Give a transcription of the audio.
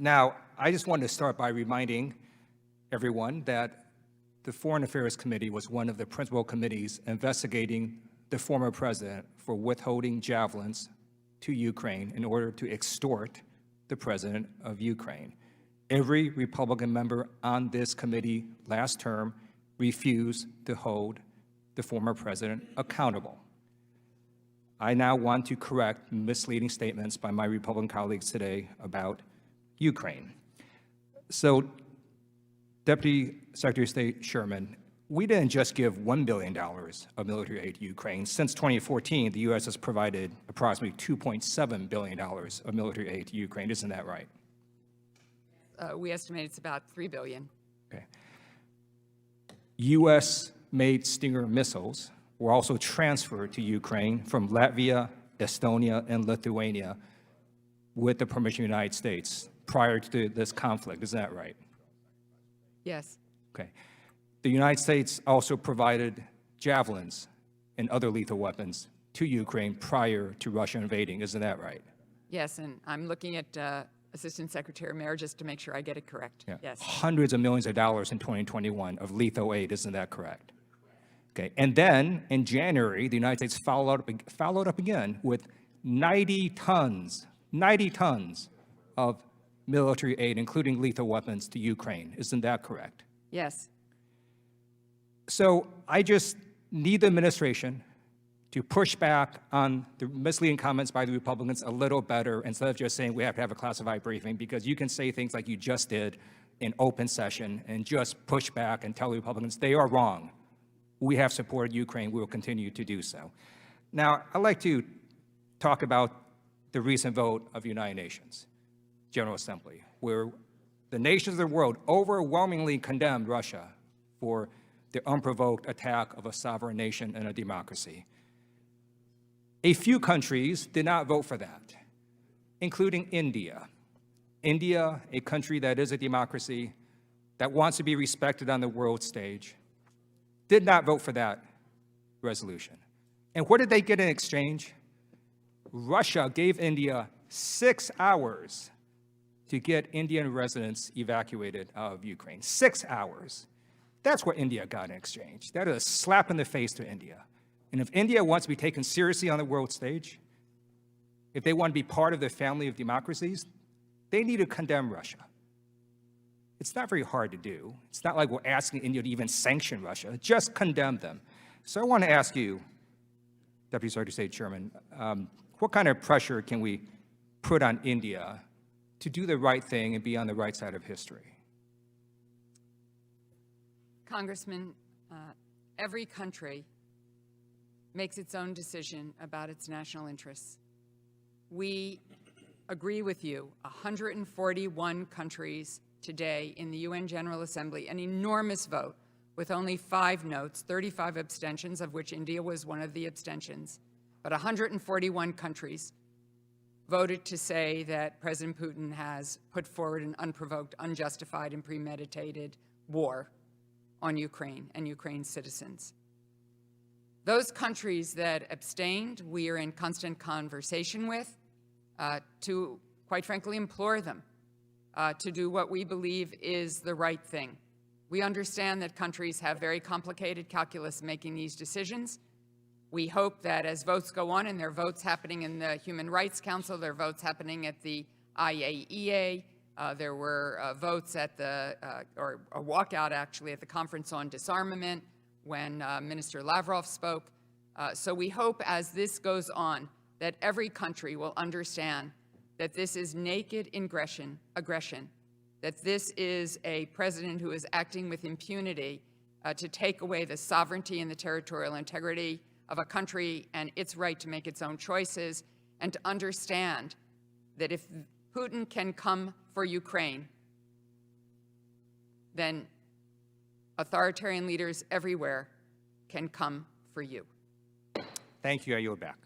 Now, I just wanted to start by reminding everyone that the Foreign Affairs Committee was one of the principal committees investigating the former president for withholding javelins to Ukraine in order to extort the president of Ukraine. Every Republican member on this committee last term refused to hold the former president accountable. I now want to correct misleading statements by my Republican colleagues today about Ukraine. So, Deputy Secretary of State Sherman, we didn't just give $1 billion of military aid to Ukraine. Since 2014, the U.S. has provided approximately $2.7 billion of military aid to Ukraine. Isn't that right? We estimate it's about $3 billion. Okay. U.S.-made Stinger missiles were also transferred to Ukraine from Latvia, Estonia, and Lithuania with the permission of the United States prior to this conflict. Isn't that right? Yes. Okay. The United States also provided javelins and other lethal weapons to Ukraine prior to Russia invading. Isn't that right? Yes, and I'm looking at Assistant Secretary Mayor just to make sure I get it correct. Yeah. Yes. Hundreds of millions of dollars in 2021 of lethal aid. Isn't that correct? Okay. And then in January, the United States followed up again with 90 tons of military aid, including lethal weapons, to Ukraine. Isn't that correct? Yes. So I just need the administration to push back on the misleading comments by the Republicans a little better instead of just saying we have to have a classified briefing, because you can say things like you just did in open session and just push back and tell the Republicans they are wrong. We have supported Ukraine. We will continue to do so. Now, I'd like to talk about the recent vote of the United Nations General Assembly, where the nations of the world overwhelmingly condemned Russia for the unprovoked attack of a sovereign nation and a democracy. A few countries did not vote for that, including India. India, a country that is a democracy, that wants to be respected on the world stage, did not vote for that resolution. And what did they get in exchange? Russia gave India 6 hours to get Indian residents evacuated out of Ukraine. 6 hours. That's what India got in exchange. That is a slap in the face to India. And if India wants to be taken seriously on the world stage, if they want to be part of the family of democracies, they need to condemn Russia. It's not very hard to do. It's not like we're asking India to even sanction Russia, just condemn them. So I want to ask you, Deputy Secretary of State Sherman, what kind of pressure can we put on India to do the right thing and be on the right side of history? Congressman, every country makes its own decision about its national interests. We agree with you, 141 countries today in the UN General Assembly, an enormous vote with only 5 notes, 35 abstentions, of which India was one of the abstentions. But 141 countries voted to say that President Putin has put forward an unprovoked, unjustified, and premeditated war on Ukraine and Ukraine's citizens. Those countries that abstained, we are in constant conversation with to, quite frankly, implore them to do what we believe is the right thing. We understand that countries have very complicated calculus making these decisions. We hope that as votes go on, and there are votes happening in the Human Rights Council, there are votes happening at the IAEA, there were votes at the, or a walkout actually, at the Conference on Disarmament when Minister Lavrov spoke. So we hope as this goes on that every country will understand that this is naked aggression, that this is a president who is acting with impunity to take away the sovereignty and the territorial integrity of a country and its right to make its own choices, and to understand that if Putin can come for Ukraine, then authoritarian leaders everywhere can come for you. Thank you. I yield back.